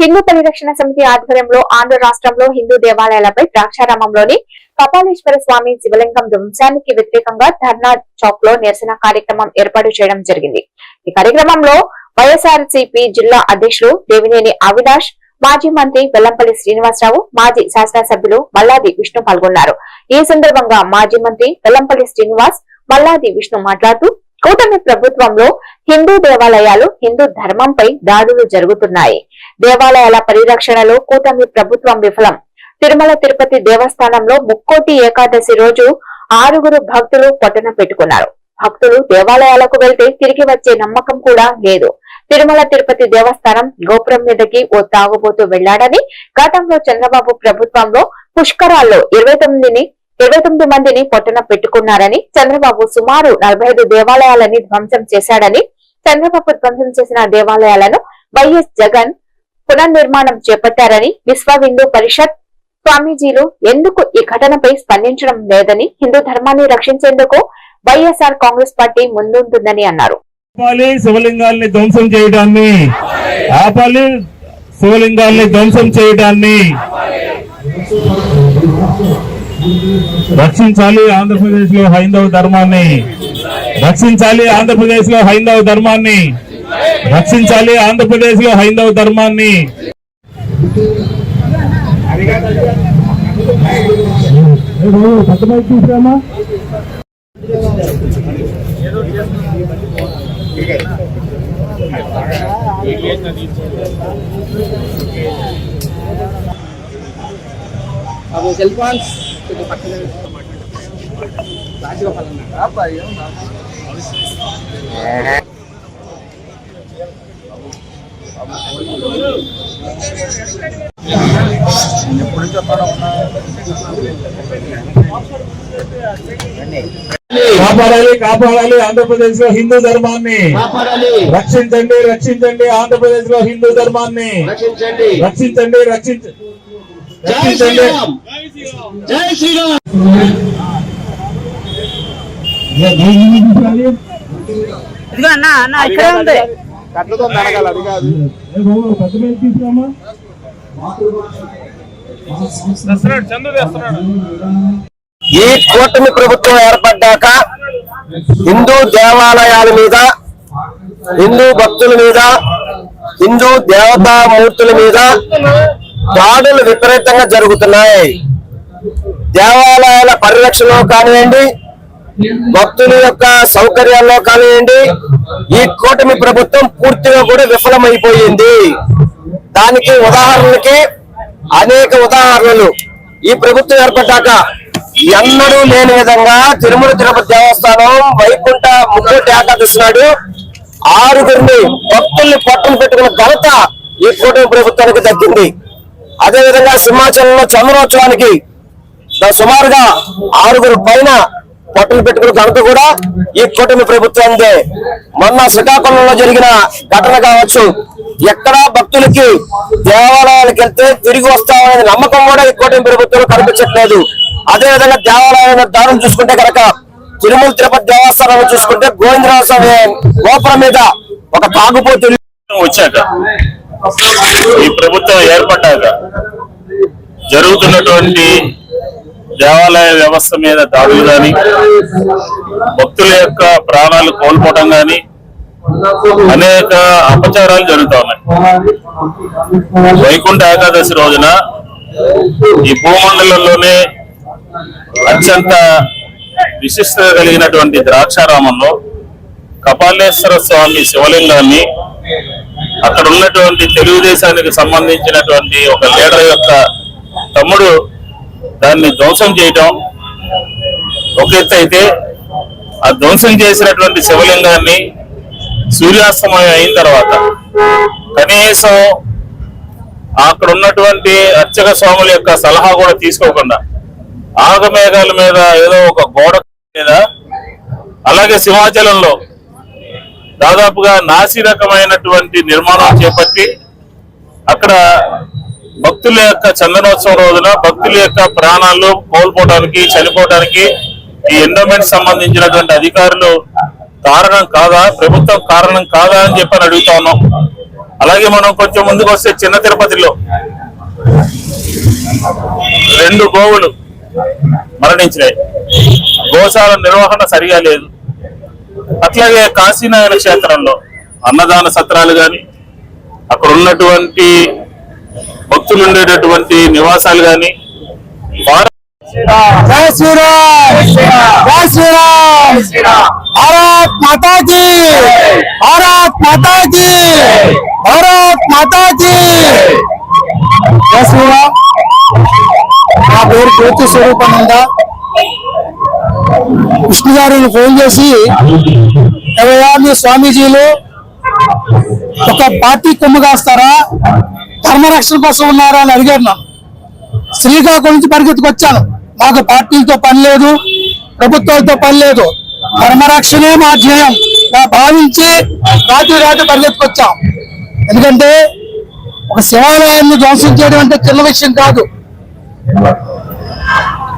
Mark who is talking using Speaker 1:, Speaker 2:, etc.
Speaker 1: హిందూ పరిరక్షణ సమితి ఆధ్వర్యంలో ఆంధ్ర రాష్ట్రంలో హిందూ దేవాలయాలపై ద్రాక్షారామంలోని కపాలేశ్వర స్వామి శివలింగం ధ్వంసానికి వ్యతిరేకంగా ధర్నా చౌక్ లో నిరసన కార్యక్రమం ఏర్పాటు చేయడం జరిగింది. ఈ కార్యక్రమంలో వైఎస్ఆర్సీపీ జిల్లా అధ్యక్షులు దేవినేని అవినాష్, మాజీ మంత్రి వెల్లంపల్లి శ్రీనివాసరావు, మాజీ శాసనసభ్యులు మల్లాది విష్ణు పాల్గొన్నారు. ఈ సందర్భంగా మాజీ మంత్రి వెల్లంపల్లి శ్రీనివాస్, మల్లాది విష్ణు మాట్లాడుతూ కూటమి ప్రభుత్వంలో హిందూ దేవాలయాలు, హిందూ ధర్మంపై దాడులు జరుగుతున్నాయి. దేవాలయాల పరిరక్షణలో కూటమి ప్రభుత్వం విఫలం. తిరుమల తిరుపతి దేవస్థానంలో ముక్కోటి ఏకాదశి రోజు 6 భక్తులు పొట్టన పెట్టుకున్నారు. భక్తులు దేవాలయాలకు వెళ్తే తిరిగి వచ్చే నమ్మకం కూడా లేదు. తిరుమల తిరుపతి దేవస్థానం గోపురం మీదకి ఓ తాగుబోతూ వెళ్లాడని, గతంలో చంద్రబాబు ప్రభుత్వంలో పుష్కరాల్లో 29 మందిని పొట్టన పెట్టుకున్నారని, చంద్రబాబు సుమారు 45 దేవాలయాలని ధ్వంసం చేశాడని, చంద్రబాబు ధ్వంసం చేసిన దేవాలయాలను వైఎస్ జగన్ పునర్నిర్మాణం చేపట్టారని, విశ్వ హిందూ పరిషత్ స్వామీజీలు ఎందుకు ఈ ఘటనపై స్పందించడం లేదని, హిందూ ధర్మాన్ని రక్షించేందుకు వైఎస్ఆర్ కాంగ్రెస్ పార్టీ ముందుంటుందని అన్నారు.
Speaker 2: శివలింగాల్ని ధ్వంసం చేయడాన్ని ఆపాలి, శివలింగాల్ని ధ్వంసం చేయడాన్ని రక్షించాలి. ఆంధ్రప్రదేశ్ లో హైందవ ధర్మాన్ని రక్షించాలి. ఆంధ్రప్రదేశ్ లో హైందవ ధర్మాన్ని రక్షించాలి. ఆంధ్రప్రదేశ్ లో హైందవ ధర్మాన్ని కాపాడాలి. ఆంధ్రప్రదేశ్ లో హిందూ ధర్మాన్ని రక్షించండి. ఆంధ్రప్రదేశ్ లో హిందూ ధర్మాన్ని రక్షించండి.
Speaker 3: జై శ్రీరామ్.
Speaker 1: ఇదిగో అన్న ఇక్కడ ఉంది.
Speaker 3: ఈ కూటమి ప్రభుత్వం ఏర్పడ్డాక హిందూ దేవాలయాల మీద, హిందూ భక్తుల మీద, హిందూ దేవతామూర్తుల మీద దాడులు విపరీతంగా జరుగుతున్నాయి. దేవాలయాల పరిరక్షణలో కానివ్వండి, భక్తుల యొక్క సౌకర్యాల్లో కానివ్వండి, ఈ కూటమి ప్రభుత్వం పూర్తిగా కూడా విఫలమైపోయింది. దానికి ఉదాహరణకి అనేక ఉదాహరణలు. ఈ ప్రభుత్వం ఏర్పడ్డాక ఎన్నడూ లేని విధంగా తిరుమల తిరుపతి దేవస్థానం వైకుంఠ ముక్కోటి ఏకాదశి నాడు 6 భక్తుల్ని పట్టున పెట్టుకున్న ఘనత ఈ కూటమి ప్రభుత్వానికి దక్కింది. అదేవిధంగా సింహాచలంలో చంద్రోత్సవానికి సుమారుగా 6 పైన పొట్టలు పెట్టుకున్న ఘనత కూడా ఈ కూటమి ప్రభుత్వందే. మొన్న శ్రీకాకుళంలో జరిగిన ఘటన కావచ్చు, ఎక్కడా భక్తులకి దేవాలయాలకు వెళ్తే తిరిగి వస్తామనే నమ్మకం కూడా ఈ కూటమి ప్రభుత్వంలో కనిపించట్లేదు. అదేవిధంగా దేవాలయాల దారులు చూసుకుంటే కనుక తిరుమల తిరుపతి దేవస్థానాన్ని చూసుకుంటే గోవిందరాజ స్వామి గోపురం మీద ఒక తాగుబోతు
Speaker 2: వచ్చాక, ఈ ప్రభుత్వం ఏర్పడ్డాక జరుగుతున్నటువంటి దేవాలయ వ్యవస్థ మీద దాడులు కానీ, భక్తుల యొక్క ప్రాణాలు కోల్పోవడం కానీ, అనేక అపచారాలు జరుగుతూ ఉన్నాయి. వైకుంఠ ఏకాదశి రోజున ఈ భూమండలంలోనే అత్యంత విశిష్టత కలిగినటువంటి ద్రాక్షారామంలో కపాలేశ్వర స్వామి శివలింగాన్ని అక్కడ ఉన్నటువంటి తెలుగుదేశానికి సంబంధించినటువంటి ఒక లీడర్ యొక్క తమ్ముడు దాన్ని ధ్వంసం చేయటం ఒక ఎత్తు అయితే, ఆ ధ్వంసం చేసినటువంటి శివలింగాన్ని సూర్యాస్తమయం అయిన తర్వాత కనీసం అక్కడ ఉన్నటువంటి అర్చక స్వాముల యొక్క సలహా కూడా తీసుకోకుండా ఆగమేఘాల మీద ఏదో ఒక గోడ మీద, అలాగే సింహాచలంలో దాదాపుగా నాసిరకమైనటువంటి నిర్మాణం చేపట్టి అక్కడ భక్తుల యొక్క చందనోత్సవం రోజున భక్తుల యొక్క ప్రాణాలు కోల్పోవడానికి, చనిపోవడానికి ఈ ఎండోమెంట్ సంబంధించినటువంటి అధికారులు కారణం కాదా, ప్రభుత్వం కారణం కాదా అని చెప్పని అడుగుతా ఉన్నాం. అలాగే మనం కొంచెం ముందుకు వస్తే చిన్న తిరుపతిలో 2 గోవులు మరణించినాయి. గోశాల నిర్వహణ సరిగా లేదు. అట్లాగే కాశీనారాయణ క్షేత్రంలో అన్నదాన సత్రాలు గాని, అక్కడ ఉన్నటువంటి భక్తులు ఉండేటటువంటి నివాసాలు గాని
Speaker 3: జై శ్రీరామ్, జై శ్రీరామ్, భారత్ మాతా కీ, భారత్ మాతా కీ, భారత్ మాతా కీ. జై శ్రీరామ్. నా పేరు జ్యోతి స్వరూపానంద. విష్ణు గారిని ఫోన్ చేసి ఎవరైనా మీ స్వామీజీలు ఒక పార్టీ కొమ్ము కాస్తారా, ధర్మరక్షణ కోసం ఉన్నారా అని అడిగారు. నన్ను శ్రీకాకుళం నుంచి పరిగెత్తుకొచ్చాను. మాకు పార్టీలతో పని లేదు, ప్రభుత్వాలతో పని లేదు, ధర్మరక్షణే మా ధ్యేయం భావించి రాత్రి పరిగెత్తుకొచ్చాం. ఎందుకంటే ఒక శివాలయాన్ని ధ్వంసం చేయడం అంటే చిన్న విషయం కాదు.